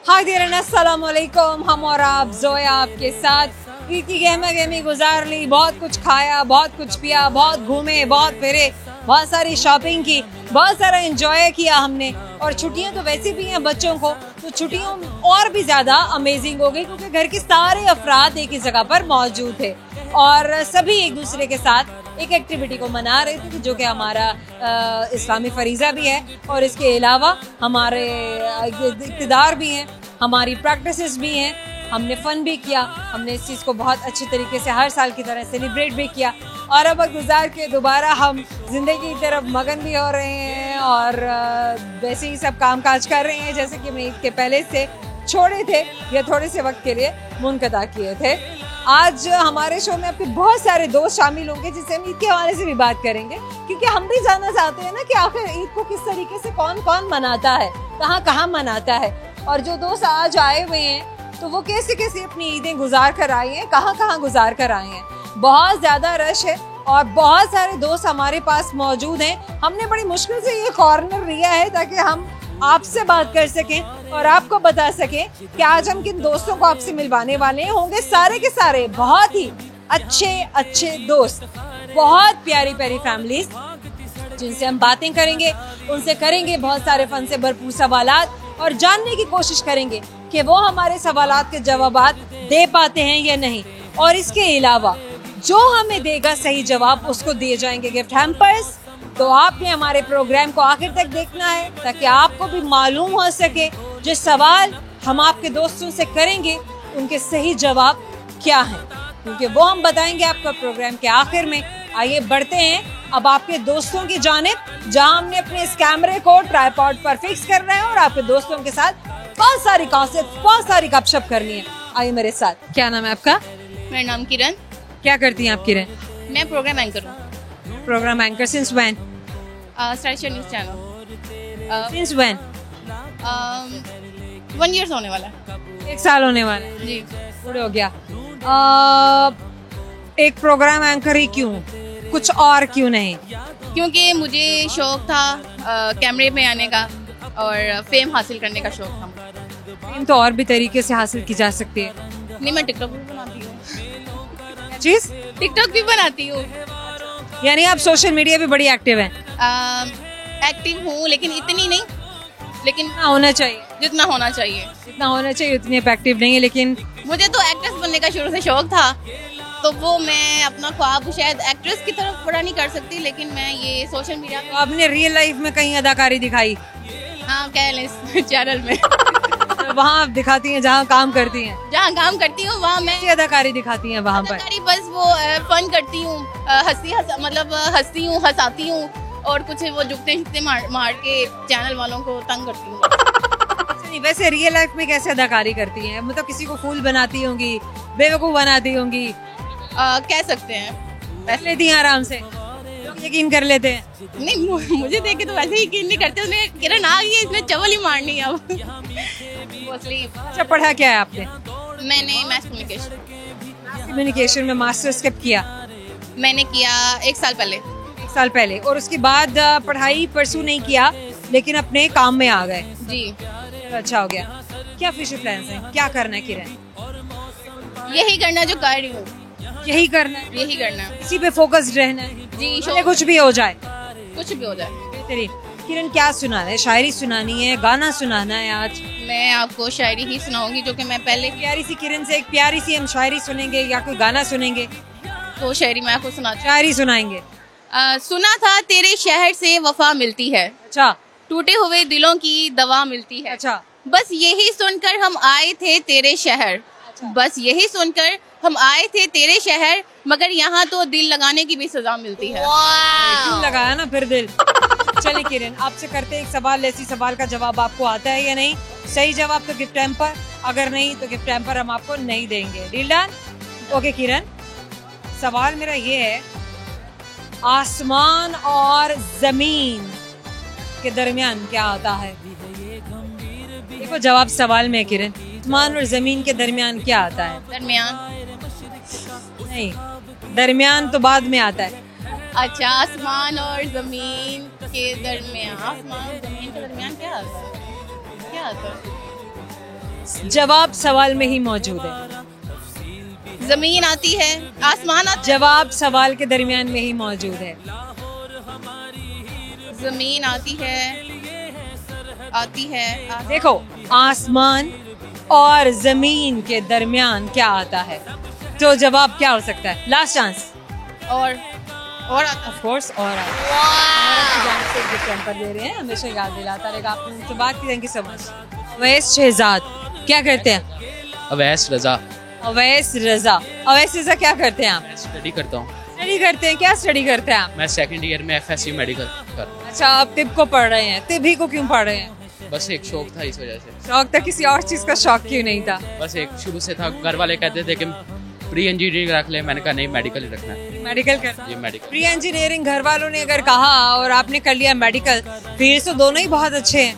हाय देरन, अस्सलाम वालेकुम। हम और आप जोया आपके साथ ईद की गहमा गहमी गुजार ली। बहुत कुछ खाया, बहुत कुछ पिया, बहुत घूमे, बहुत फिरे, बहुत सारी शॉपिंग की, बहुत सारा एंजॉय किया हमने। और छुट्टियां तो वैसे भी हैं बच्चों को, तो छुट्टियों और भी ज्यादा अमेजिंग हो गई क्योंकि घर के सारे अफराद एक ही जगह पर मौजूद थे और सभी एक दूसरे के साथ एक एक्टिविटी को मना रहे थे जो कि हमारा इस्लामी फरीज़ा भी है और इसके अलावा हमारे इक़्तिदार भी हैं, हमारी प्रैक्टिसेस भी हैं। हमने फ़न भी किया, हमने इस चीज़ को बहुत अच्छे तरीके से हर साल की तरह सेलिब्रेट भी किया और अब गुजार के दोबारा हम ज़िंदगी की तरफ मगन भी हो रहे हैं और वैसे ही सब काम काज कर रहे हैं जैसे कि मैं ईद के पहले से छोड़े थे या थोड़े से वक्त के लिए मुनक़दा किए थे। आज हमारे शो में आपके बहुत सारे दोस्त शामिल होंगे जिससे हम ईद के हवाले से भी बात करेंगे क्योंकि हम भी जानना चाहते हैं ना कि आखिर ईद को किस तरीके से कौन कौन मनाता है, कहाँ कहाँ मनाता है। और जो दोस्त आज आए हुए हैं तो वो कैसे कैसे अपनी ईदें गुजार कर आए हैं, कहाँ कहाँ गुजार कर आए हैं। बहुत ज़्यादा रश है और बहुत सारे दोस्त हमारे पास मौजूद हैं। हमने बड़ी मुश्किल से ये कॉर्नर लिया है ताकि हम आपसे बात कर सकें और आपको बता सकें कि आज हम किन दोस्तों को आपसे मिलवाने वाले हैं। होंगे सारे के सारे बहुत ही अच्छे अच्छे दोस्त, बहुत प्यारी प्यारी फैमिलीज जिनसे हम बातें करेंगे, उनसे करेंगे बहुत सारे फन से भरपूर सवालात और जानने की कोशिश करेंगे कि वो हमारे सवालात के जवाबात दे पाते हैं या नहीं। और इसके अलावा जो हमें देगा सही जवाब उसको दिए जाएंगे गिफ्ट हैम्पर्स। तो आपने हमारे प्रोग्राम को आखिर तक देखना है ताकि आपको भी मालूम हो सके जो सवाल हम आपके दोस्तों से करेंगे उनके सही जवाब क्या हैं, क्योंकि वो हम बताएंगे आपका प्रोग्राम के आखिर में। आइए बढ़ते हैं अब आपके दोस्तों की जानिब जहां हमने अपने इस कैमरे को ट्राइपॉड पर फिक्स करना है और आपके दोस्तों के साथ बहुत सारी कॉन्सेप्ट, बहुत सारी गपशप करनी है। आइए मेरे साथ। क्या नाम है आपका? मेरा नाम किरण। क्या करती हैं आप किरण? मैं प्रोग्राम एंकर हूँ। Programme anchor since when? Start news channel. Since when? 1 year होने वाला है। 1 साल होने वाला है जी। पूरे हो गया। एक प्रोग्राम एंकर ही क्यों, कुछ और क्यों नहीं? क्योंकि मुझे शौक था कैमरे में आने का और फेम हासिल करने का शौक था। फेम तो और भी तरीके से हासिल की जा सकती है। नहीं, मैं टिकटॉक भी बनाती हूँ। चीज टिकटॉक भी बनाती हूँ। यानी आप सोशल मीडिया पे बड़ी एक्टिव हैं? एक्टिव हूँ लेकिन इतनी नहीं, लेकिन होना चाहिए जितना होना चाहिए। जितना होना चाहिए उतनी एक्टिव नहीं है। लेकिन मुझे तो एक्ट्रेस बनने का शुरू से शौक था, तो वो मैं अपना ख्वाब शायद एक्ट्रेस की तरफ पूरा नहीं कर सकती, लेकिन मैं ये सोशल मीडिया तो आपने रियल लाइफ में कहीं अदाकारी दिखाई? हाँ, कह लें इस चैनल में। वहाँ आप दिखाती हैं जहाँ काम करती हैं? जहाँ काम करती हूँ वहाँ मैं कैसी अदाकारी दिखाती हैं वहाँ पर? अदाकारी बस वो फन करती हूँ, मतलब हंसती हूँ, हंसाती हूँ और कुछ वो जुगते मार के चैनल वालों को तंग करती हूँ। नहीं, वैसे रियल लाइफ में कैसे अदाकारी करती हैं? मतलब किसी को फूल बनाती होंगी, बेवकूफ बनाती होंगी? कह सकते हैं। पैसे लेती हैं आराम से, लोग यकीन कर लेते हैं? नहीं, मुझे देख के तो वैसे ही यकीन नहीं करते। उसने किरण आ गई है, इसने चवल ही मारनी है अब। मोस्टली। अच्छा, पढ़ा क्या है आपने? मैंने मैथ कम्युनिकेशन में मास्टर्स कब किया? मैंने किया 1 साल पहले। 1 साल पहले। और उसके बाद पढ़ाई परसू नहीं किया लेकिन अपने काम में आ गए? जी। अच्छा हो गया। क्या फ्यूचर प्लान्स हैं, क्या करना है किरण? यही करना जो कर रही हूँ। यही करना है? यही करना है। इसी पे फोकस्ड रहना है जी। चाहे कुछ भी हो जाए? कुछ भी हो जाए। बेहतरीन। किरण, क्या सुनाना है? शायरी सुनानी है, गाना सुनाना है? आज मैं आपको शायरी ही सुनाऊंगी जो कि मैं पहले प्यारी सी किरण से एक प्यारी सी हम शायरी सुनेंगे या कोई गाना सुनेंगे? तो शायरी मैं आपको सुनाती शायरी सुनाएंगे। सुना था तेरे शहर से वफा मिलती है, अच्छा। टूटे हुए दिलों की दवा मिलती है। अच्छा। बस यही सुनकर हम आए थे तेरे शहर। अच्छा। बस यही सुनकर हम आए थे तेरे शहर, मगर यहाँ तो दिल लगाने की भी सजा मिलती है। क्यों लगाया ना फिर दिल। चलिए किरण, आपसे करते हैं एक सवाल। ऐसी सवाल का जवाब आपको आता है या नहीं? सही जवाब तो गिफ्ट हैम्पर, अगर नहीं तो गिफ्ट हैम्पर हम आपको नहीं देंगे। Deal done? ओके किरण, सवाल मेरा ये है, आसमान और जमीन के दरमियान क्या आता है? देखो जवाब सवाल में किरण, आसमान और जमीन के दरमियान क्या आता है? दरमियान? नहीं, दरमियान तो बाद में आता है। अच्छा, आसमान और जमीन के दरमियान, आसमान और जमीन के दरमियान क्या आता है? क्या आता है? जवाब सवाल में ही मौजूद है। जमीन आती है, आसमान आता जवाब सवाल के दरमियान में ही मौजूद है। जमीन आती है, देखो, आसमान और जमीन के दरमियान क्या आता है, तो जवाब क्या हो सकता है? Last chance. और आता ऑफ कोर्स और आता है। से गिफ्ट हैम्पर दे रहे हैं, हमेशा याद दिलाता रहेगा। आपने उनसे बात की, thank you so much. Awais Shahzad क्या करते हैं? अवैस रजा। अवैस रजा, अवैस रजा क्या करते हैं आप? स्टडी करता हूँ। स्टडी करते हैं, क्या स्टडी करते हैं आप? मैं सेकंड ईयर में FSC मेडिकल कर। अच्छा, आप तिब को पढ़ रहे हैं। तिब ही को क्यों पढ़ रहे हैं? बस एक शौक था, इस वजह से। शौक था, किसी और चीज का शौक क्यों नहीं था? बस एक शुरू से था, घर वाले कहते थे कि प्री इंजीनियरिंग रख ले, मैंने कहा नहीं, मेडिकल ही रखना है। मेडिकल कर ये मेडिकल। प्री इंजीनियरिंग घर वालों ने अगर कहा और आपने कर लिया मेडिकल, फिर तो दोनों ही बहुत अच्छे हैं।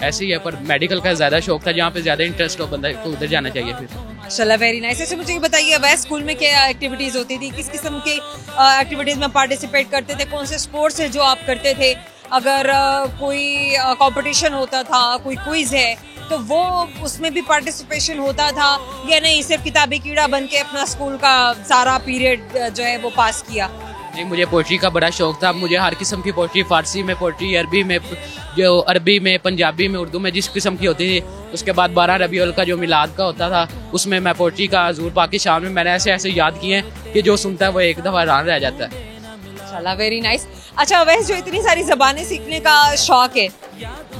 ऐसे ही है, पर मेडिकल का ज्यादा शौक था, जहाँ पे ज्यादा इंटरेस्ट हो बंदा को उधर जाना चाहिए फिर। माशाल्लाह, वेरी नाइस। ऐसे मुझे ये बताइए, वह स्कूल में क्या एक्टिविटीज होती थी? किस किस्म की एक्टिविटीज में पार्टिसिपेट करते थे? कौन से स्पोर्ट्स है जो आप करते थे? अगर कोई कंपटीशन होता था, कोई क्विज है, तो वो उसमें भी पार्टिसिपेशन होता था या नहीं? सिर्फ किताबी कीड़ा बन के अपना स्कूल का सारा पीरियड जो है वो पास किया? नहीं, मुझे पोइट्री का बड़ा शौक था। मुझे हर किस्म की पोइट्री, फारसी में पोइट्री, अरबी में, जो अरबी में, पंजाबी में, उर्दू में, जिस किस्म की होती थी। उसके बाद 12 रबीउल का जो मिलाद का होता था, उसमें मैं पोइट्री का हजूर पाक शाम में मैंने ऐसे ऐसे याद किए हैं कि जो सुनता है वो एक दफ़ा हैरान रह जाता है। माशाल्लाह, वेरी नाइस। अच्छा, वैसे जो इतनी सारी ज़बानें सीखने का शौक है,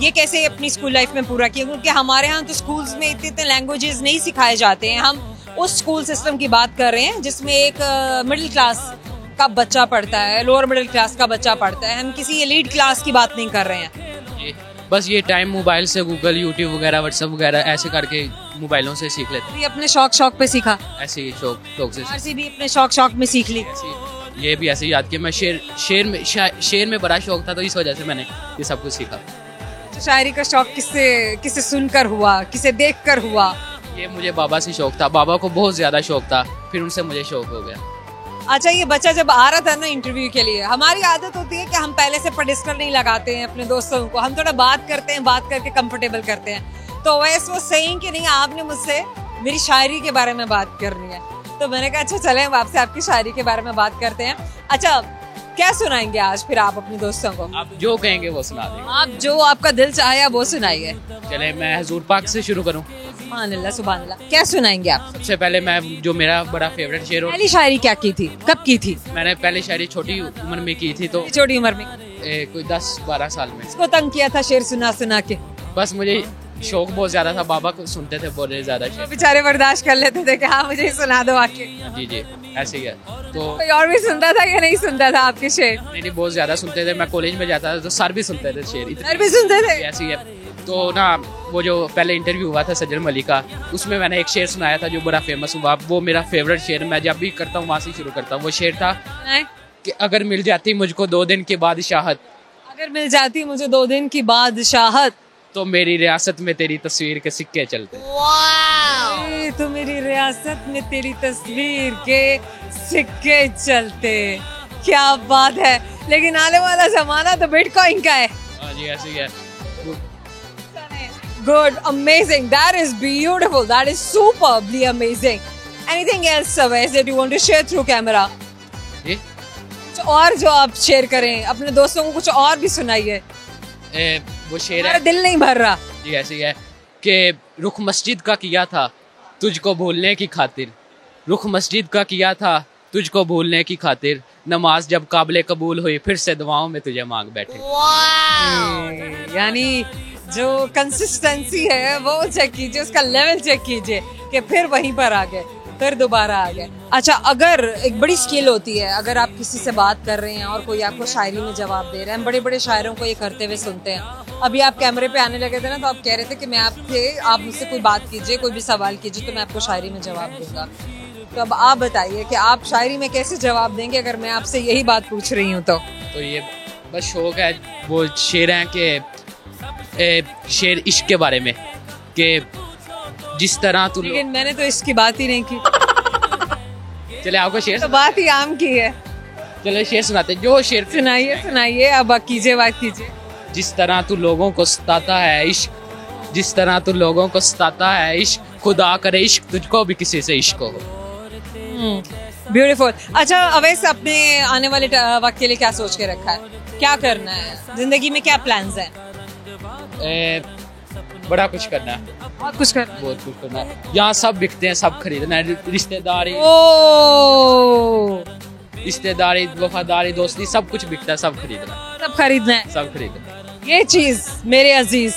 ये कैसे अपनी स्कूल लाइफ में पूरा किया? क्योंकि हमारे यहाँ तो स्कूल्स में इतने इतने लैंग्वेजेस नहीं सिखाए जाते हैं। हम उस स्कूल सिस्टम की बात कर रहे हैं जिसमें एक मिडिल क्लास का बच्चा पढ़ता है, लोअर मिडिल क्लास का बच्चा पढ़ता है। हम किसी एलीट क्लास की बात नहीं कर रहे हैं। बस ये टाइम मोबाइल से गूगल, यूट्यूब वगैरह, व्हाट्सएप वगैरह ऐसे करके मोबाइलों से सीख लेते। ये अपने शौक पे सीखा? ऐसे ही शौक से। फारसी भी अपने शौक में सीख ली? ये भी ऐसे याद किया। मैं शेर में बड़ा शौक था, तो इस वजह से मैंने ये सब कुछ सीखा। तो शायरी का शौक किससे सुनकर हुआ, किसे देखकर हुआ? ये मुझे बाबा से शौक था। बाबा को बहुत ज्यादा शौक था, फिर उनसे मुझे शौक हो गया। अच्छा, ये बच्चा जब आ रहा था ना इंटरव्यू के लिए, हमारी आदत होती है कि हम पहले से पेडिस्टल नहीं लगाते हैं अपने दोस्तों को। हम थोड़ा बात करते हैं, बात करके कंफर्टेबल करते हैं। तो वैसे वो सही कि नहीं, आपने मुझसे मेरी शायरी के बारे में बात करनी है, तो मैंने कहा अच्छा चले हम आपसे आपकी शायरी के बारे में बात करते हैं। अच्छा, क्या सुनाएंगे आज फिर आप अपने दोस्तों को? आप जो कहेंगे वो सुना देंगे। आप जो आपका दिल चाहे वो सुनाइए। चले, मैं हजूर पाक से शुरू करूं। सुभान अल्लाह, सुभान अल्लाह। क्या सुनाएंगे आप? सबसे पहले मैं जो मेरा बड़ा फेवरेट शेर, पहली शायरी क्या की थी, कब की थी? मैंने पहले शायरी छोटी उम्र में की थी, तो छोटी उम्र में कोई 10-12 साल में। इसको तंग किया था शेर सुना सुना के? बस मुझे शौक बहुत ज्यादा था, बाबा को सुनते थे बहुत ज्यादा शेर। बेचारे बर्दाश्त कर लेते थे कि हाँ मुझे सुना दो आके। जी, ऐसे ही है। तो कोई और भी सुनता था या नहीं सुनता था आपके शेर? नहीं, बहुत ज्यादा सुनते थे। मैं कॉलेज में जाता था तो सर भी सुनते थे शेर। सर भी सुनते थे? ऐसी है। तो ना, वो जो पहले इंटरव्यू हुआ था सज्जन मलिक का, उसमें मैंने एक शेर सुनाया था जो बड़ा फेमस हुआ। वो मेरा फेवरेट शेर, मैं जब भी करता हूँ वहाँ से शुरू करता हूँ। वो शेर था कि अगर मिल जाती मुझको 2 दिन की बादशाहत, अगर मिल जाती मुझे 2 दिन की बादशाहत, तो मेरी रियासत में तेरी तस्वीर के सिक्के चलते। तो मेरी रियासत में तेरी तस्वीर के सिक्के चलते। क्या बात है। लेकिन आने वाला जमाना तो बिटकॉइन का है। हाँ जी, ऐसे ही है। Good, amazing. That is beautiful. That is superbly amazing. Anything else, Awais, that you want to share through camera? जी? कुछ और जो आप शेयर करें अपने दोस्तों को, कुछ और भी सुनाइए। वो शेर है, दिल नहीं भर रहा। जी, ऐसे ही है कि रुख मस्जिद का किया था तुझको भूलने की खातिर, रुख मस्जिद का किया था तुझको भूलने की खातिर, नमाज जब काबिल कबूल हुई फिर से दुआओं में तुझे मांग बैठे। यानी जो कंसिस्टेंसी है वो चेक कीजिए, उसका लेवल चेक कीजिए कि फिर वहीं पर आ गए, फिर दोबारा आ गए। अच्छा, अगर एक बड़ी स्किल होती है, अगर आप किसी से बात कर रहे हैं और कोई आपको शायरी में जवाब दे रहे हैं, हम बड़े बड़े शायरों को ये करते हुए सुनते हैं। अभी आप कैमरे पे आने लगे थे ना, तो आप कह रहे थे कि मैं आप मुझसे कोई बात कीजिए, कोई भी सवाल कीजिए, तो मैं आपको शायरी में जवाब दूंगा। तो अब आप बताइए कि आप शायरी में कैसे जवाब देंगे अगर मैं आपसे यही बात पूछ रही हूँ तो? ये बस शौक है। वो शेर हैं कि शेर इश्क के बारे में कि जिस तरह तू, लेकिन मैंने तो इसकी बात ही नहीं की। चले आपको शेर तो बात ही आम की है। चले शेर सुनाते, जो शेर सुनाइए सुनाइए, अब कीजिए, बात कीजिए। जिस तरह तू लोगों को सताता है इश्क, जिस तरह तू लोगों को सताता है, इश्क खुदा करे इश्क तुझको भी किसी से इश्क हो। ब्यूटीफुल। अच्छा अवैस, अपने आने वाले वक्त के लिए क्या सोच के रखा है, क्या करना है जिंदगी में, क्या प्लान्स हैं? बड़ा कुछ करना है, बहुत कुछ करना है। बहुत कुछ करना है। यहाँ सब बिकते हैं, सब खरीदना है, रिश्तेदारी रिश्तेदारी वफादारी दोस्ती सब कुछ बिकता है, सब खरीदना है, सब खरीदना है। सब खरीदना है। ये चीज मेरे अजीज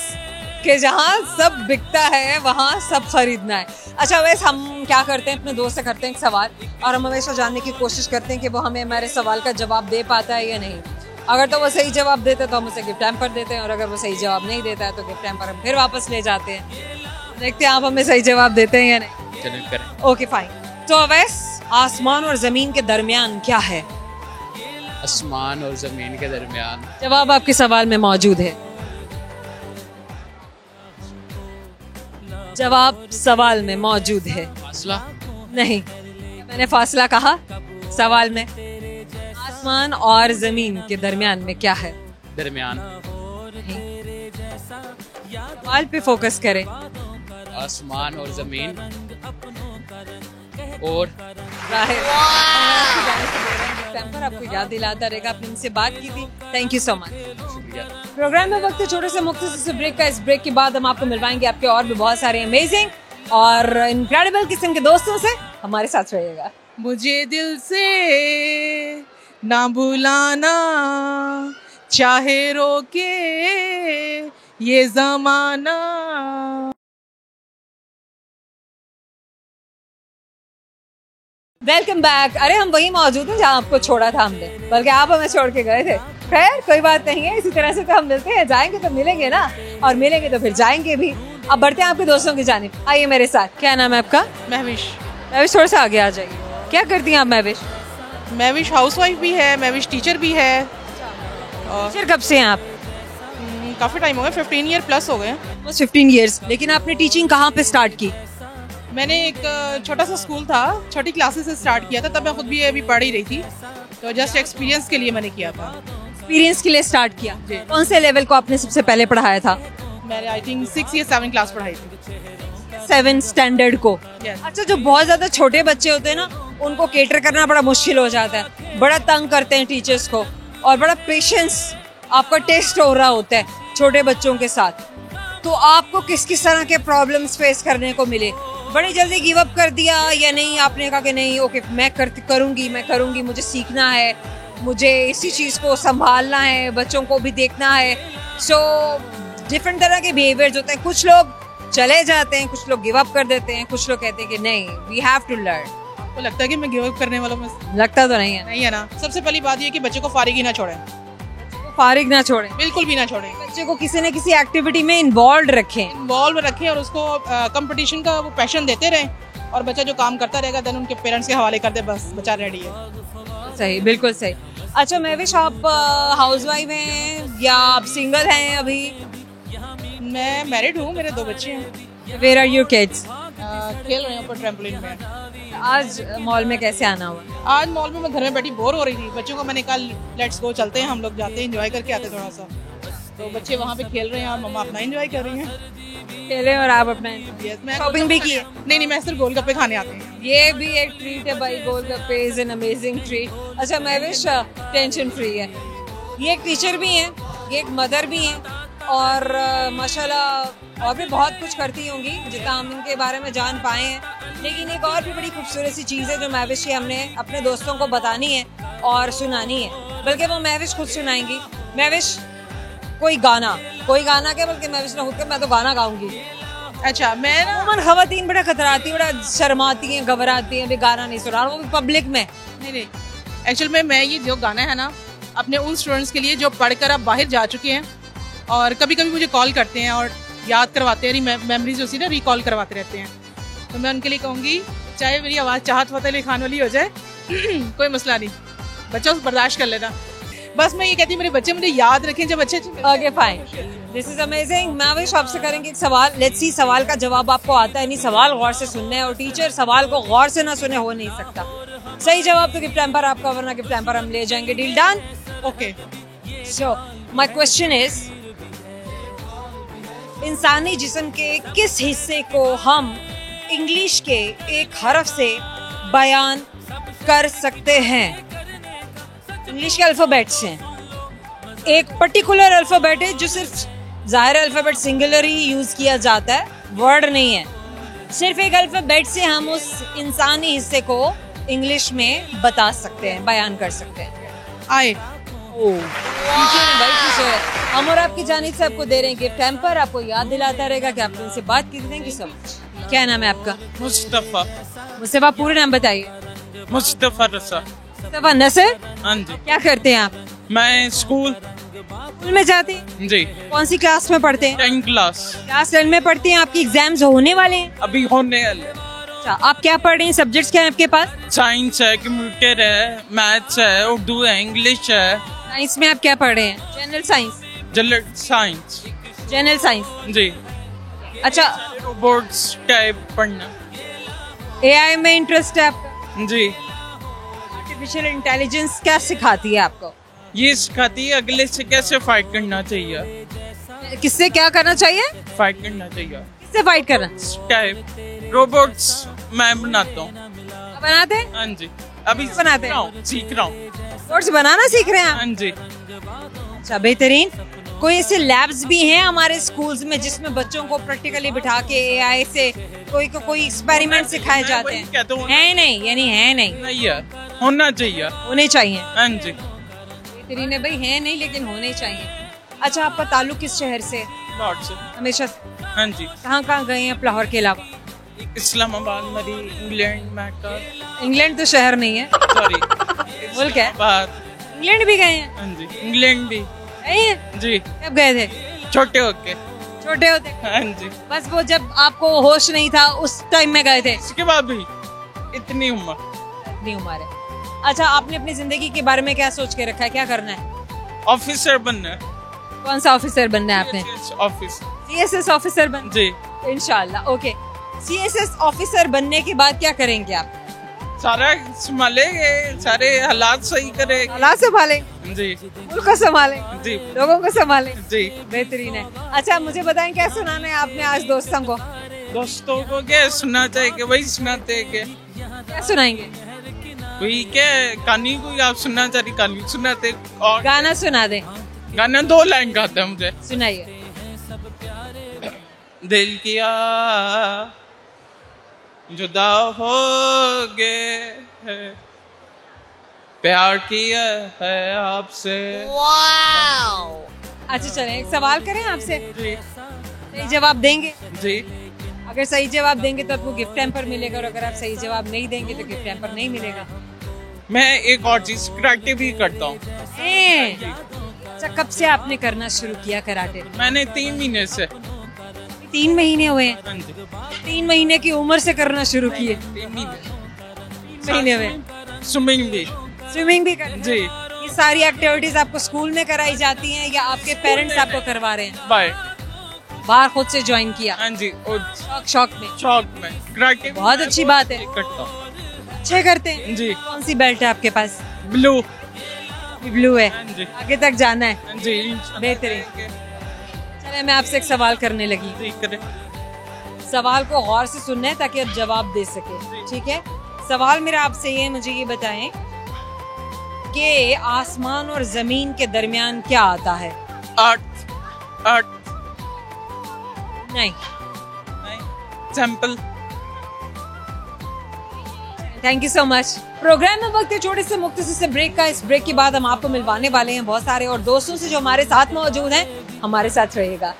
कि जहाँ सब बिकता है वहाँ सब खरीदना है। अच्छा वैसे हम क्या करते हैं, अपने दोस्त से करते हैं एक सवाल और हम हमेशा जानने की कोशिश करते हैं कि वो हमें हमारे सवाल का जवाब दे पाता है या नहीं। अगर तो वो सही जवाब देता है तो हम उसे गिफ्ट हैम्पर देते हैं और अगर वो सही जवाब नहीं देता है तो गिफ्ट हैम्पर हम फिर वापस ले जाते हैं। देखते हैं आप हमें सही जवाब देते हैं या नहीं। चलिए करें। Okay fine. तो अवैस, आसमान और जमीन के दरमियान क्या है? आसमान और जमीन के दरमियान। जवाब आपके सवाल में मौजूद है। जवाब सवाल में मौजूद है। फासला? नहीं, मैंने फासला कहा सवाल में। आसमान और जमीन के दरमियान में क्या है? दरमियान। नहीं, सवाल पे फोकस करें। आसमान और जमीन और पर आपको याद दिलाता रहेगा, आपने मुझसे बात की थी। Thank you so much. शुक्रिया। प्रोग्राम में वक्त है छोटे से मुख्तसर से ब्रेक का। इस ब्रेक के बाद हम आपको मिलवाएंगे आपके और भी बहुत सारे अमेजिंग और इनक्रेडिबल किस्म के दोस्तों से। हमारे साथ रहिएगा। मुझे दिल से ना बुलाना, चाहे रोके ये जमाना। Welcome back. अरे हम वही मौजूद हैं जहाँ आपको छोड़ा था हमने, बल्कि आप हमें छोड़ के गए थे। खैर कोई बात नहीं है, इसी तरह से तो हम मिलते हैं, जाएंगे तो मिलेंगे ना, और मिलेंगे तो फिर जाएंगे भी। अब बढ़ते हैं आपके दोस्तों की जानिब। आइए मेरे साथ। क्या नाम है आपका? महविश। महविश थोड़ा सा आगे आ जाइए। क्या करती हैं आप महविश? महविश हाउसवाइफ भी है, महविश टीचर भी है। टीचर कब से हैं आप? काफ़ी टाइम हो गया, 15 ईयर प्लस हो गए। 15 ईयर्स। लेकिन आपने टीचिंग कहाँ पे स्टार्ट की? मैंने एक छोटा सा स्कूल था, छोटी क्लासेस से स्टार्ट किया था, तब मैं खुद भी अभी पढ़ ही रही थी, तो जस्ट एक्सपीरियंस के लिए मैंने किया था। एक्सपीरियंस के लिए स्टार्ट किया। जी। कौन से लेवल को आपने सबसे पहले पढ़ाया था? मैंने आई थिंक 6 या 7 क्लास पढ़ाई थी। 7 स्टैंडर्ड को। Yes. अच्छा, जो बहुत ज्यादा छोटे बच्चे होते हैं ना, उनको केटर करना बड़ा मुश्किल हो जाता है, बड़ा तंग करते हैं टीचर्स को, और बड़ा पेशेंस आपका टेस्ट हो रहा होता है छोटे बच्चों के साथ। तो आपको किस किस तरह के प्रॉब्लम्स फेस करने को मिले? बड़ी जल्दी गिव अप कर दिया या नहीं? आपने कहा कि नहीं, ओके मैं करूंगी, मुझे सीखना है, मुझे इसी चीज़ को संभालना है, बच्चों को भी देखना है। सो डिफरेंट तरह के बिहेवियर्स होते हैं। कुछ लोग चले जाते हैं, कुछ लोग गिव अप कर देते हैं, कुछ लोग कहते हैं कि नहीं, वी हैव टू लर्न। तो लगता है कि मैं गिव अप करने वालों में लगता तो नहीं है। नहीं है ना। सबसे पहली बात ये कि बच्चे को फारिग ही ना छोड़ें, फारिग ना छोड़ें, बिल्कुल भी ना छोड़ें। बच्चे को किसी न किसी एक्टिविटी में इन्वॉल्व रखें, इन्वॉल्व रखें और उसको कंपटीशन का वो पैशन देते रहें, और बच्चा जो काम करता रहेगा देन उनके पेरेंट्स के हवाले कर दे, बस बच्चा रेडी है। सही, बिल्कुल सही। अच्छा महविश, आप हाउसवाइफ हैं या आप सिंगल हैं अभी? मैं मैरिड हूँ, मेरे 2 बच्चे हैं। Where are your kids? खेल रहे हैं ऊपर ट्रैम्पोलिन में। आज मॉल में कैसे आना हुआ? आज मॉल में मैं घर में बैठी बोर हो रही थी, बच्चों को मैंने कहा लेट्स गो, चलते हैं हम लोग, जाते हैं एंजॉय करके आते थोड़ा सा। तो बच्चे वहाँ पे खेल रहे हैं और मम्मा अपना एंजॉय कर रही हैं। खेले और आप अपना मैं शॉपिंग भी की है? नहीं, मैं सिर्फ गोलगप्पे खाने आते हैं। ये भी एक ट्रीट है भाई, गोलगप्पे इज एन अमेजिंग ट्रीट। अच्छा महविश टेंशन फ्री है, ये एक टीचर भी हैं, ये एक मदर भी हैं, और माशाल्लाह और भी बहुत कुछ करती होंगी जितना हम इनके बारे में जान पाए हैं। लेकिन एक और भी बड़ी खूबसूरत सी चीज़ है जो महविश की हमने अपने दोस्तों को बतानी है और सुनानी है, बल्कि वो महविश खुद सुनाएंगी। महविश, कोई गाना क्या, बल्कि महविश ने खुद कहा मैं तो गाना गाऊंगी। अच्छा, मैं ना अमूमन खवातीन बड़ा खतराती, बड़ा शर्माती हैं, घबराती हैं, भी गाना नहीं सुना, वो भी पब्लिक में। नहीं, एक्चुअल में मैं ये जो गाना है ना, अपने उन स्टूडेंट्स के लिए जो पढ़कर अब बाहर जा चुके हैं और कभी कभी मुझे कॉल करते हैं और याद करवाते हैं, मेमोरीज होती है ना, रिकॉल करवाते रहते हैं, तो मैं उनके लिए कहूँगी चाहे मेरी आवाज़ चाहत फतेह अली खान वाली हो जाए कोई मसला नहीं, बच्चा बर्दाश्त कर लेना। बस मैं ये कहती हूँ मेरे बच्चे मुझे याद रखें जब अच्छे। Okay fine, this is amazing. Mahvish, आपसे करेंगे एक सवाल, लेट्स सी सवाल का जवाब आपको आता है नहीं, सवाल गौर से सुनना है, और टीचर सवाल को गौर से ना सुने हो नहीं सकता। सही जवाब तो गिफ्ट हैम्पर आपका, वरना गिफ्ट हैम्पर हम ले जाएंगे। Deal done? Okay. So my question is, इंसानी जिस्म के किस हिस्से को हम इंग्लिश के एक हरफ से बयान कर सकते हैं? इंग्लिश के अल्फ़ाबेट्स हैं, एक पर्टिकुलर अल्फ़ाबेट है जो सिर्फ ज़ाहिर अल्फ़ाबेट सिंगुलर ही यूज़ किया जाता है, वर्ड नहीं है। सिर्फ एक अल्फ़ाबेट से हम उस इंसानी हिस्से को इंग्लिश में बता सकते हैं, बयान कर सकते हैं। आए हम और आपकी जानिब से आपको दे रहे हैं गिफ्ट हैम्पर। आपको याद दिलाता रहेगा कि आपने उनसे बात की। Thank you so much. क्या नाम है आपका? मुस्तफा। मुस्तफा, पूरे नाम बताइए। मुस्तफा रसा। मुस्तफा नसर। हाँ जी। क्या करते हैं आप? मैं स्कूल में जाते हैं? जी। कौन सी क्लास में पढ़ते हैं? 10 क्लास। क्लास 10 में पढ़ते हैं। आपकी एग्जाम्स होने वाले हैं? अभी होने वाले। अच्छा, आप क्या पढ़ रहे हैं? सब्जेक्ट्स क्या है आपके पास? साइंस है, कंप्यूटर है, मैथ्स है, उर्दू है, इंग्लिश है। साइंस में आप क्या पढ़ रहे हैं? General science. General science. General science, जी। अच्छा। रोबोट्स टाइप पढ़ना। एआई में इंटरेस्ट है आपका? जी। आर्टिफिशियल इंटेलिजेंस क्या सिखाती है आपको? ये सिखाती है अगले से कैसे फाइट करना चाहिए। किससे क्या करना चाहिए? फाइट करना चाहिए। किससे फाइट करना? टाइप रोबोट्स मैं बनाता हूँ। आप बनाते हैं? हाँ जी। अभी बनाते हैं? सीख रहा हूँ। रोबोट्स बनाना सीख रहे हैं आप? हाँ जी। अच्छा, बेहतरीन। कोई ऐसे लैब्स भी हैं हमारे स्कूल्स में जिसमें बच्चों को प्रैक्टिकली बिठा के एआई से कोई एक्सपेरिमेंट सिखाए जाते हैं? है नहीं, यानी है नहीं। नहीं है, होना चाहिए। होने चाहिए। हाँ जी। बेहतरीन है भाई, है नहीं लेकिन होने चाहिए। अच्छा, आपका ताल्लुक किस शहर से? लाहौर से। हमेशा से? हाँ जी। कहाँ कहाँ गए हैं लाहौर के अलावा? इस्लामाबाद, मरी, इंग्लैंड, मैका। इंग्लैंड तो शहर नहीं है, सॉरी मुल्क है। बात। इंग्लैंड भी गए हैं? हाँ जी। इंग्लैंड भी। गए हैं? जी। कब गए थे? छोटे होके। छोटे होते? हाँ जी। बस वो जब आपको होश नहीं था उस टाइम में गए थे? इसके बाद भी इतनी उम्र। इतनी उम्र है। अच्छा, आपने अपनी जिंदगी के बारे में क्या सोच के रखा है? क्या करना है? ऑफिसर बनना है। कौन सा ऑफिसर बनना है आपने? ऑफिस। सीएसएस ऑफिसर बन? जी। इंशाल्लाह। ओके, सीएसएस ऑफिसर बनने के बाद क्या करेंगे आप? सारा संभालेंगे, सारे हालात सही करेंगे। हालात संभालें? जी। मुल्क को संभालें? जी। लोगों को संभालें? जी। बेहतरीन है। अच्छा, मुझे बताएं क्या सुनाना है आपने आज दोस्तों को? दोस्तों को क्या सुनना चाहिए, वही सुनाते हैं। क्या सुनाएंगे? वही क्या कहानी, कोई आप सुनना चाहिए कहानी सुनाते। और गाना सुना दें। गाना 2 लाइन गाता है मुझे। सुनाइए। दिल किया जुदा हो गए है, प्यार किया है आपसे। अच्छा, चलें एक सवाल करें आपसे, जी। सही जवाब देंगे? जी। अगर सही जवाब देंगे तो आपको गिफ्ट हैम्पर मिलेगा, और अगर आप सही जवाब नहीं देंगे तो गिफ्ट हैम्पर नहीं मिलेगा। मैं एक और चीज कराटे भी करता हूँ। अच्छा, कब से आपने करना शुरू किया कराटे? मैंने 3 महीने से। 3 महीने हुए हैं? हाँ जी। 3 महीने की उम्र से करना शुरू किए? 3 महीने हुए। स्विमिंग भी। स्विमिंग भी कर? जी। ये सारी एक्टिविटीज आपको स्कूल में कराई जाती हैं या आपके पेरेंट्स आपको करवा रहे हैं? बाय। बाहर खुद से ज्वाइन किया? हाँ जी। और शौक में? शौक में कराटे बहुत अच्छी बात है। करता हूँ। अच्छे करते हैं? जी। कौन सी बेल्ट है आपके पास? ब्लू। ब्लू है। हाँ जी। आगे तक जाना है? हाँ जी। बेहतरीन। चले, मैं आपसे एक सवाल करने लगी। जी करें। सवाल को गौर से सुनना है ताकि आप जवाब दे सके, ठीक है? सवाल मेरा आपसे ये, मुझे ये बताएं कि आसमान और जमीन के दरमियान क्या आता है? आर्ट। नहीं। Sample. Thank you so much. Programme में वक्त है छोटे से मुख्तसर से ब्रेक का। इस ब्रेक के बाद हम आपको मिलवाने वाले हैं बहुत सारे और दोस्तों से जो हमारे साथ मौजूद हैं। हमारे साथ रहिएगा।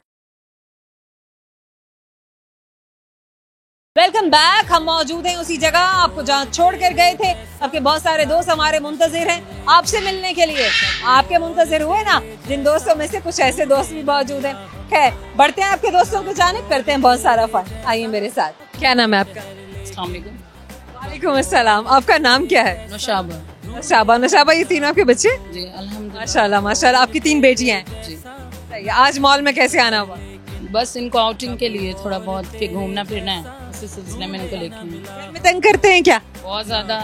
Welcome back. हम मौजूद हैं उसी जगह आपको जहाँ छोड़ कर गए थे। आपके बहुत सारे दोस्त हमारे मुंतजिर हैं आपसे मिलने के लिए। आपके मुंतजिर हुए ना, जिन दोस्तों में से कुछ ऐसे दोस्त भी मौजूद हैं। खैर, बढ़ते हैं आपके दोस्तों को जानिब, करते हैं बहुत सारा फन। आइए मेरे साथ। क्या नाम है आपका? वालेकुम अस्सलाम। आपका नाम क्या है? नौशाबा। नशाबा। नशाबा, ये तीनों आपके बच्चे? जी अल्हम्दुलिल्लाह। माशाल्लाह माशाल्लाह। आपकी 3 बेटियां हैं? जी। सही है। आज मॉल में कैसे आना हुआ? बस इनको आउटिंग के लिए थोड़ा बहुत फिर घूमना फिरना है, इसी सिलसिले में इनको लेके आए। घर में तंग करते हैं क्या? बहुत ज़्यादा।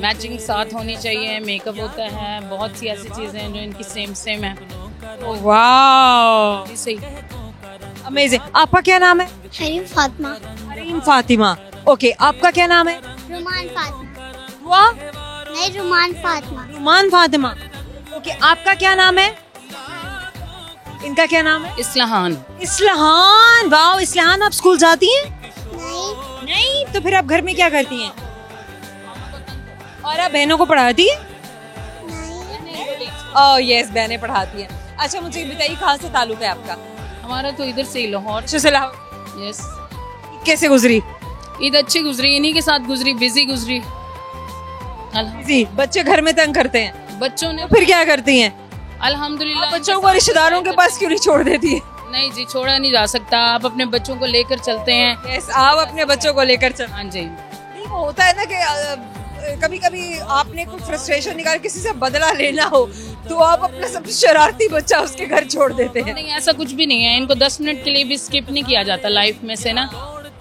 मैचिंग साथ होनी चाहिए, मेकअप होता है, बहुत सी ऐसी चीज़ें हैं जो इनकी सेम है। वाह, जी सही। अमेजिंग। आपका क्या नाम है? हरीम फातिमा। हरीम फातिमा। ओके, आपका क्या नाम है? रुमान फातिमा। हुआ? नहीं, रुमान फातिमा। रुमान फातिमा। ओके, आपका क्या नाम है? इनका क्या नाम है? इस्लाहान। इस्लाहान। वाओ, इस्लाहान आप स्कूल जाती हैं? नहीं, नहीं, तो फिर आप घर में क्या करती हैं? और आप बहनों को पढ़ाती हैं? नहीं। ओह यस, बहनें पढ़ाती हैं। अच्छा, मुझे ये बताइए कहाँ से ताल्लुक है आपका? हमारा तो इधर से ही लाहौर। अच्छा से लाहौर। यस। कैसे गुजरी? ईद अच्छी गुजरी, इन्हीं के साथ गुजरी, बिजी गुजरी। जी, बच्चे घर में तंग करते हैं, बच्चों ने फिर क्या करती हैं? अल्हम्दुलिल्लाह बच्चों को रिश्तेदारों के पास क्यों नहीं छोड़ देती है? नहीं जी, छोड़ा नहीं जा सकता। आप अपने बच्चों को लेकर चलते हैं। यस, आप अपने बच्चों को लेकर चल। हाँ जी। नहीं, वो होता है ना कि कभी कभी आपने कुछ फ्रस्ट्रेशन निकाल किसी से बदला लेना हो तो आप अपना सबसे शरारती बच्चा उसके घर छोड़ देते हैं। नहीं, ऐसा कुछ भी नहीं है। इनको 10 मिनट के लिए भी स्किप नहीं किया जाता लाइफ में से ना।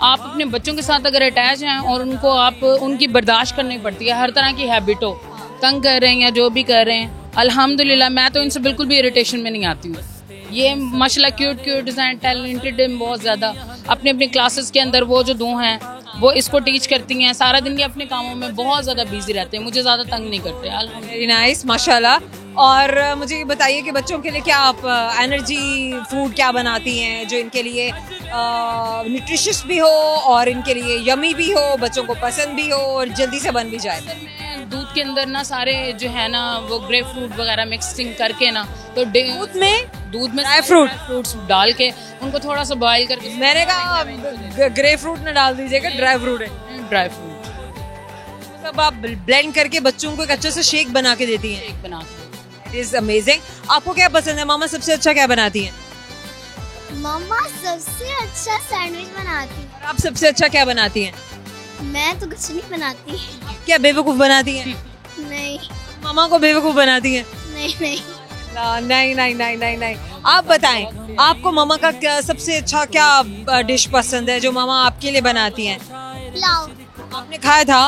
आप अपने बच्चों के साथ अगर अटैच हैं और उनको आप उनकी बर्दाश्त करनी पड़ती है, हर तरह की हैबिट हो, तंग कर रहे हैं या जो भी कर रहे हैं, अल्हम्दुलिल्लाह मैं तो इनसे बिल्कुल भी इरिटेशन में नहीं आती हूँ। ये माशाल्लाह क्यूट हैं, टैलेंटेड हैं बहुत ज़्यादा। अपने अपने क्लासेस के अंदर वो जो दो हैं वो इसको टीच करती हैं। सारा दिन ये अपने कामों में बहुत ज़्यादा बिजी रहते हैं, मुझे ज़्यादा तंग नहीं करते। अल्हम्दुलिल्लाह। वेरी नाइस, माशाल्लाह। और मुझे ये बताइए कि बच्चों के लिए क्या आप एनर्जी फूड क्या बनाती हैं जो इनके लिए न्यूट्रिशियस भी हो और इनके लिए यमी भी हो, बच्चों को पसंद भी हो और जल्दी से बन भी जाए? मैं दूध के अंदर ना सारे जो है ना वो ग्रेप फ्रूट वगैरह मिक्सिंग करके ना, तो दूध में ड्राई फ्रूट्स डाल के उनको थोड़ा सा बॉईल करके। मैंने कहा ग्रेप फ्रूट ना डाल दीजिएगा, ड्राई फ्रूट है। ड्राई फ्रूट तब आप ब्लेंड करके बच्चों को एक अच्छे से शेक बना के देती हैं। एक बना के। It is amazing. आपको क्या पसंद है? मामा सबसे अच्छा क्या बनाती हैं? मम्मा सबसे अच्छा सैंडविच बनाती है। और आप सबसे अच्छा क्या बनाती हैं? मैं तो कुछ नहीं बनाती। क्या बेवकूफ बनाती हैं? नहीं मामा को बेवकूफ बनाती हैं? नहीं नहीं। नहीं नहीं नहीं नहीं नहीं। आप बताएं, आपको मामा का सबसे अच्छा क्या डिश पसंद है जो मामा आपके लिए बनाती हैं? पुलाव। आपने खाया था?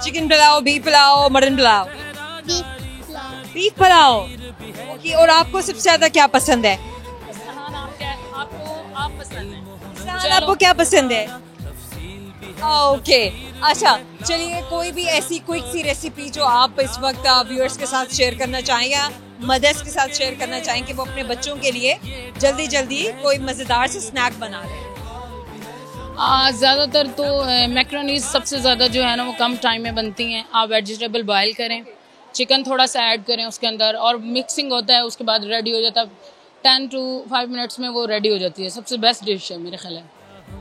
Chicken pulao, beef pulao, mutton pulao? Beef pulao. Beef pulao. Okay, और आपको सबसे ज्यादा क्या पसंद है? आपको क्या पसंद है? ओके, अच्छा चलिए, कोई भी ऐसी क्विक सी रेसिपी जो आप इस वक्त व्यूअर्स के साथ शेयर करना चाहें या मदर्स के साथ शेयर करना चाहें कि वो अपने बच्चों के लिए जल्दी जल्दी कोई मजेदार से स्नैक बना लें? ज़्यादातर तो मैक्रोनीज सबसे ज़्यादा जो है ना वो कम टाइम में बनती हैं। आप वेजिटेबल बॉयल करें, चिकन थोड़ा सा ऐड करें उसके अंदर और मिक्सिंग होता है, उसके बाद रेडी हो जाता है। 10 to 5 मिनट्स में वो रेडी हो जाती है। सबसे बेस्ट डिश है मेरे ख्याल है।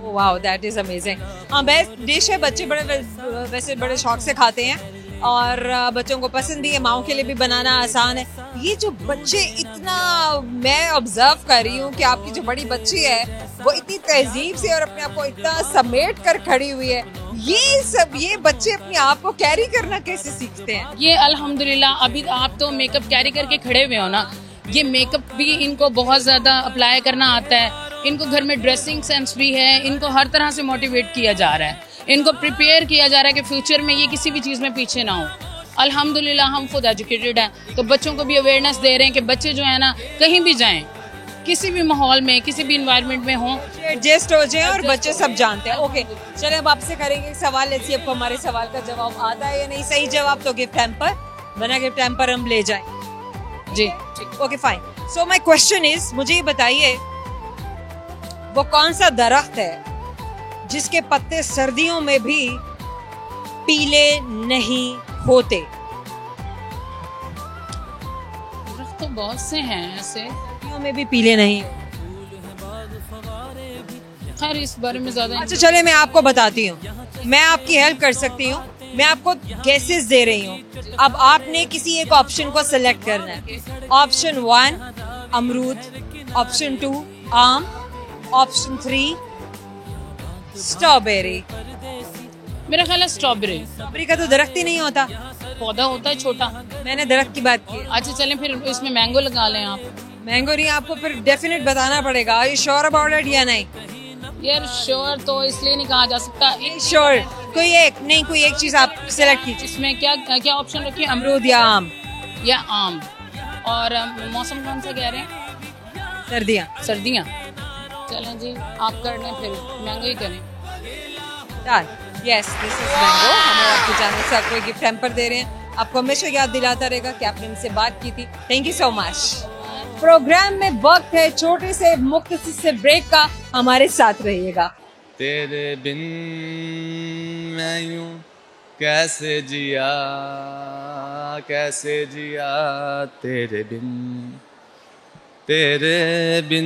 Wow, that is amazing. हाँ, बेस्ट डिश है। बच्चे वैसे बड़े शौक से खाते हैं और बच्चों को पसंद भी है। माओ के लिए भी बनाना आसान है। ये जो बच्चे इतना, मैं ऑब्जर्व कर रही हूँ कि आपकी जो बड़ी बच्ची है वो इतनी तहजीब से और अपने आप को इतना समेट कर खड़ी हुई है। ये बच्चे अपने आप को कैरी करना कैसे सीखते हैं? ये अल्हम्दुलिल्लाह, अभी आप तो मेकअप कैरी करके खड़े हुए हो ना, ये मेकअप भी इनको बहुत ज़्यादा अप्लाई करना आता है। इनको घर में ड्रेसिंग सेंस भी है। इनको हर तरह से मोटिवेट किया जा रहा है, इनको प्रिपेयर किया जा रहा है कि फ्यूचर में ये किसी भी चीज़ में पीछे ना हो। अल्हम्दुलिल्लाह हम खुद एजुकेटेड हैं, तो बच्चों को भी अवेयरनेस दे रहे हैं कि बच्चे जो है ना कहीं भी जाएं, किसी भी माहौल में, किसी भी इन्वायरमेंट में हों, एडजस्ट हो जाए और बच्चे सब जानते हैं। ओके, चलिए अब आपसे करेंगे एक सवाल। ऐसी आपको हमारे सवाल का जवाब आता है या नहीं? सही जवाब तो गिफ्ट हैम्पर, बना गिफ्ट हैम्पर हम ले जाएं। जी okay fine. So my question is, मुझे ये बताइए वो कौन सा दरख्त है जिसके पत्ते सर्दियों में भी पीले नहीं होते? तो बहुत से हैं ऐसे, सर्दियों में भी पीले नहीं। खैर इस बारे में ज्यादा। अच्छा चलिए, मैं आपको बताती हूँ, मैं आपकी हेल्प कर सकती हूँ। मैं आपको गेसेस दे रही हूँ। अब आपने किसी एक ऑप्शन को सिलेक्ट करना है। ऑप्शन 1 अमरूद, ऑप्शन 2 आम, ऑप्शन 3 स्ट्रॉबेरी। मेरा ख्याल है स्ट्रॉबेरी। स्ट्रॉबेरी का तो दरख्त ही नहीं होता, पौधा होता है छोटा। मैंने दरख्त की बात की। अच्छा चलें फिर इसमें मैंगो लगा लें आप। मैंगो नहीं, आपको फिर डेफिनेट बताना पड़ेगा। Are you sure about it या नहीं? यार श्योर तो इसलिए नहीं कहा जा सकता। श्योर, कोई एक चीज आप सिलेक्ट कीजिए। इसमें क्या क्या ऑप्शन रखिए? अमरूद या आम? या आम। और मौसम कौन सा कह रहे हैं? सर्दियाँ। सर्दियाँ। चलें जी, आप कर लें फिर मैंगो ही करें। Done. Yes, this is mango. हम आपकी जाने से आपको गिफ्ट हैम्पर दे रहे हैं। आपको हमेशा याद दिलाता रहेगा कि आपने हमसे बात की थी। Thank you so much. Programme में वक्त है छोटे से मुख्तसर से ब्रेक का, हमारे साथ रहिएगा। तेरे बिन मैं यूं कैसे जिया तेरे बिन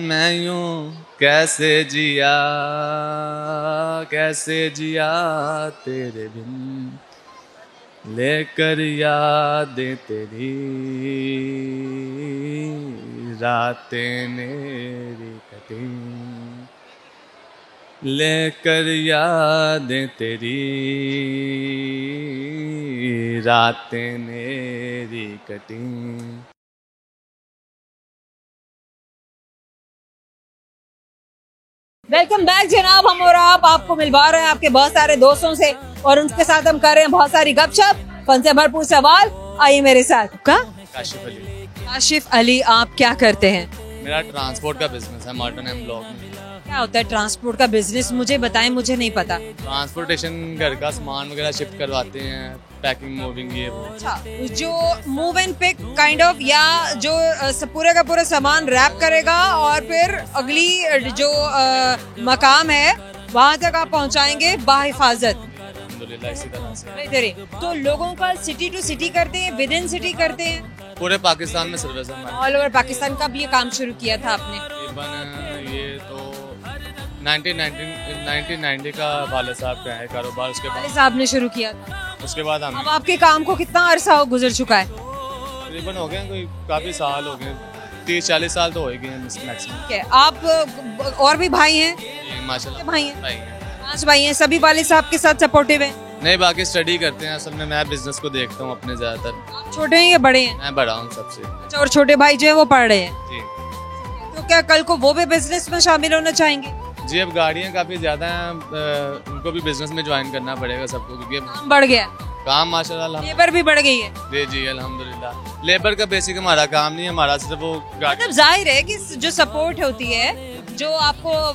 मैं यूं कैसे जिया तेरे बिन लेकर यादें तेरी रातें मेरी कटी लेकर यादें तेरी रातें मेरी कटी। वेलकम बैक जनाब। हम और आप आपको मिलवा रहे हैं आपके बहुत सारे दोस्तों से और उनके साथ हम कर रहे हैं बहुत सारी गपशप, फन से भरपूर सवाल। आइए मेरे साथ। का काशिफ अली। काशिफ अली, आप क्या करते हैं? मेरा ट्रांसपोर्ट का बिजनेस है मॉडर्न एम ब्लॉक में। क्या होता है ट्रांसपोर्ट का बिजनेस? मुझे बताएं, मुझे नहीं पता। ट्रांसपोर्टेशन, घर का सामान वगैरह शिफ्ट करवाते हैं, पैकिंग मूविंग ये वो। अच्छा, जो move and pick kind of, या जो पूरे का पूरा सामान रैप करेगा और फिर अगली जो मकाम है वहाँ तक आप पहुँचाएंगे बाहिफाजत। अल्हम्दुलिल्लाह इसी तरह से। इधर ही तो लोगों का सिटी टू सिटी करते हैं, विद इन सिटी करते हैं, पूरे पाकिस्तान में सर्विस है हमारी। ऑल ओवर पाकिस्तान का भी ये काम शुरू किया था आपने? तकरीबन ये तो 1990 का वाले साहब का है कारोबार। उसके वाले बाद साहब ने शुरू किया था। उसके बाद हम अब आपके काम को कितना अरसा गुजर चुका है? तकरीबन हो गए कोई काफी साल हो गए, 30-40 साल तो हो ही गए हैं मैक्सिमम। ठीक है। आप और भी भाई हैं? माशाल्लाह भाई हैं? भाई हैं। 5 भाई हैं। सभी वाले साहब के साथ सपोर्टिव हैं? नहीं, बाकी स्टडी करते हैं। असल में मैं बिजनेस को देखता हूँ अपने ज्यादातर। छोटे हैं या बड़े हैं? मैं बड़ा हूँ सबसे। अच्छा, और छोटे भाई जो है वो पढ़ रहे हैं? जी तो क्या कल को वो भी बिजनेस में शामिल होना चाहेंगे? जी, अब गाड़ियाँ काफी ज्यादा हैं, उनको भी बिजनेस में ज्वाइन करना पड़ेगा सबको, क्योंकि काम बढ़ गया, काम माशाल्लाह लेबर भी बढ़ गई है। जी अल्हम्दुलिल्लाह। लेबर का बेसिक हमारा काम नहीं है, हमारा सिर्फ वो गाड़ी। मतलब जाहिर है कि जो सपोर्ट होती है, जो आपको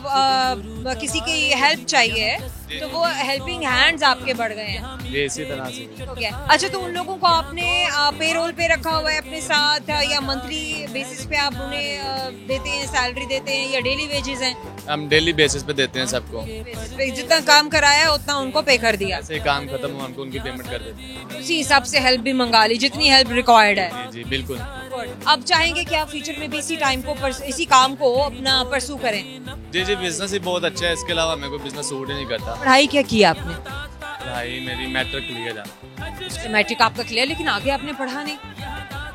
किसी की हेल्प चाहिए तो वो हेल्पिंग हैंड्स आपके बढ़ गए हैं। ये इसी तरह से हो गया। अच्छा, तो उन लोगों को आपने पेरोल पे रखा हुआ है अपने साथ, या मंथली बेसिस पे आप उन्हें देते हैं, सैलरी देते हैं, या डेली वेजेस हैं? हम डेली बेसिस पे देते हैं सबको। बेसिस पे जितना काम कराया उतना उनको पे कर दिया। ऐसे काम खत्म हुआ उनको उनकी पेमेंट कर देते हैं। उसी हिसाब से हेल्प भी मंगा ली जितनी हेल्प रिक्वायर्ड है। जी बिल्कुल। अब चाहेंगे कि आप फ्यूचर में भी इसी टाइम को इसी काम को अपना परसू करें? जी बिजनेस ही बहुत अच्छा है, इसके अलावा मेरे को बिजनेस सूट ही नहीं करता। पढ़ाई क्या किया आपने? पढ़ाई मेरी मैट्रिक क्लियर है। मैट्रिक आपका क्लियर, लेकिन आगे आपने पढ़ा नहीं?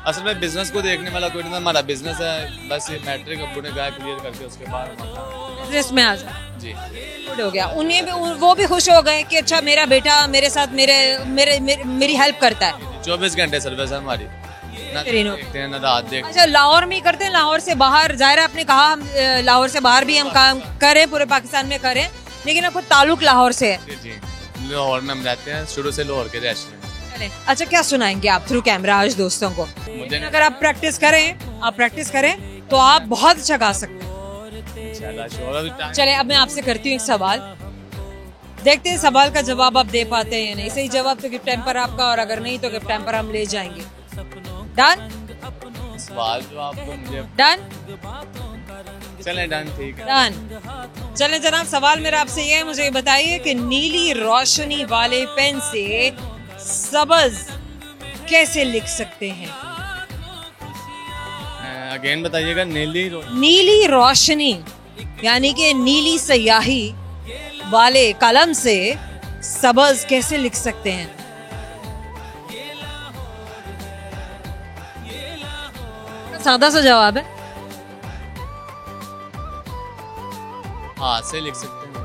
असल में बिजनेस को देखने वाला कोई नहीं था, हमारा बिजनेस है, बस ये मैट्रिक अब्बू ने कहा क्लियर करके उसके बाद बिजनेस में आ जाए। जी गुड हो गया। उन्हें भी, वो भी खुश हो गए कि अच्छा मेरा बेटा मेरे साथ मेरी हेल्प करता है। 24 घंटे सर्विस है हमारी, ना देखते हैं ना रात देखते। अच्छा, लाहौर में ही करते हैं? लाहौर से बाहर? जाहिर है आपने कहा हम लाहौर से बाहर भी हम काम करें, पूरे पाकिस्तान में करें, लेकिन आपको ताल्लुक लाहौर से है? जी लाहौर में हम रहते हैं, शुरू से लाहौर के रेस्ट में। अच्छा, क्या सुनाएंगे आप थ्रू कैमरा आज दोस्तों को? मुझे अगर आप प्रैक्टिस करें तो आप बहुत अच्छा गा सकते हैं। चले, अब मैं आपसे करती हूँ एक सवाल, देखते हैं सवाल का जवाब आप दे पाते हैं या नहीं। सही जवाब तो गिफ्ट हैम्पर आपका, और अगर नहीं तो गिफ्ट हैम्पर हम ले जाएंगे। डन? सवाल जो आपको मुझे डन? चलें डन, ठीक है डन। चलें जनाब, सवाल मेरा आपसे ये है, मुझे ये बताइए कि नीली रोशनी वाले पेन से सब्ज कैसे लिख सकते हैं? अगेन बताइएगा। नीली रोशनी यानी कि नीली स्याही वाले कलम से सब्ज कैसे लिख सकते हैं? सादा सा जवाब है। हाथ से लिख सकते हैं।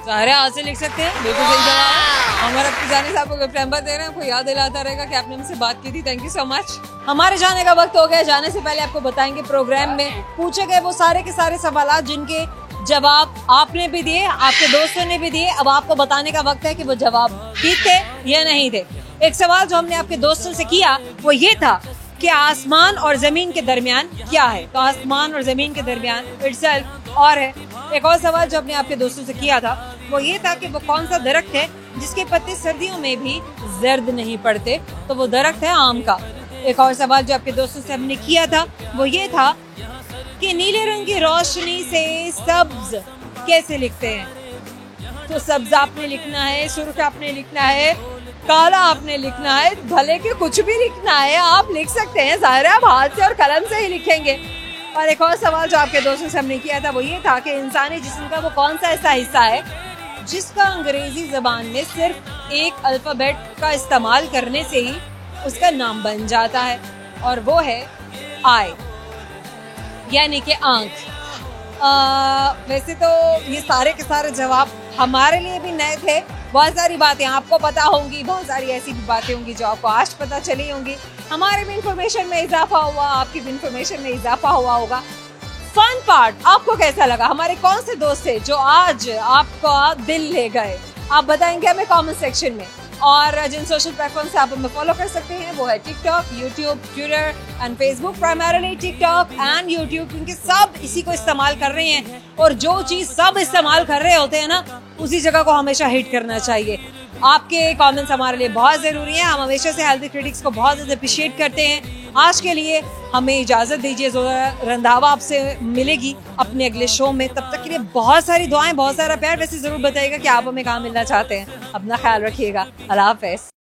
सारे हाथ से लिख सकते हैं, बिल्कुल सही जवाब है। हमारे अपनी जाने से आपको गिफ्ट हैम्पर दे रहे हैं, आपको याद दिलाता रहेगा कि आपने हमसे बात की थी। Thank you so much. हमारे जाने का वक्त हो गया। जाने से पहले आपको बताएंगे प्रोग्राम में पूछे गए वो सारे के सारे सवाल जिनके जवाब आपने भी दिए, आपके दोस्तों ने भी दिए। अब आपको बताने का वक्त है कि वो जवाब ठीक थे या नहीं थे। एक सवाल जो हमने आपके दोस्तों से किया वो ये था कि आसमान और ज़मीन के दरमियान क्या है। तो आसमान और ज़मीन के दरमियान इटसेल्फ और है। एक और सवाल जो अपने आपके दोस्तों से किया था वो ये था कि वो कौन सा दरख्त है जिसके पत्ते सर्दियों में भी जर्द नहीं पड़ते। तो वो दरख्त है आम का। एक और सवाल जो आपके दोस्तों से हमने किया था वो ये था कि नीले रंग की रोशनी से सब्ज कैसे लिखते हैं। तो सब्ज आपने लिखना है, सुर्ख आपने लिखना है, काला आपने लिखना है, भले के कुछ भी लिखना है आप लिख सकते हैं। ज़ाहिर है आप हाथ से और कलम से ही लिखेंगे। और एक और सवाल जो आपके दोस्तों से हमने किया था वो ये था कि इंसानी जिस्म का वो कौन सा ऐसा हिस्सा है जिसका अंग्रेजी ज़बान में सिर्फ एक अल्फ़ाबेट का इस्तेमाल करने से ही उसका नाम बन जाता है, और वो है आई, यानी कि आँख। वैसे तो ये सारे के सारे जवाब हमारे लिए भी नए थे। बहुत सारी बातें आपको पता होंगी, बहुत सारी ऐसी भी बातें होंगी जो आपको आज पता चली होंगी। हमारे भी इंफॉर्मेशन में इजाफा हुआ, आपकी भी इंफॉर्मेशन में इजाफा हुआ होगा। फन पार्ट आपको कैसा लगा? हमारे कौन से दोस्त थे जो आज आपका दिल ले गए? आप बताएंगे हमें कमेंट सेक्शन में। और जिन सोशल प्लेटफॉर्म से आप हमें फॉलो कर सकते हैं वो है TikTok, YouTube, Twitter and Facebook. Primarily TikTok and YouTube, क्योंकि सब इसी को इस्तेमाल कर रहे हैं, और जो चीज़ सब इस्तेमाल कर रहे होते हैं ना उसी जगह को हमेशा हिट करना चाहिए। आपके कमेंट्स हमारे लिए बहुत ज़रूरी हैं। हम हमेशा से हेल्दी क्रिटिक्स को बहुत ज़्यादा अप्रिशिएट करते हैं। आज के लिए हमें इजाज़त दीजिए। ज़ोरा रंधावा आपसे मिलेगी अपने अगले शो में। तब तक के लिए बहुत सारी दुआएं, बहुत सारा प्यार। वैसे ज़रूर बताइएगा कि आप हमें कहाँ मिलना चाहते हैं। अपना ख्याल रखिएगा। अल्लाह हाफ़िज़।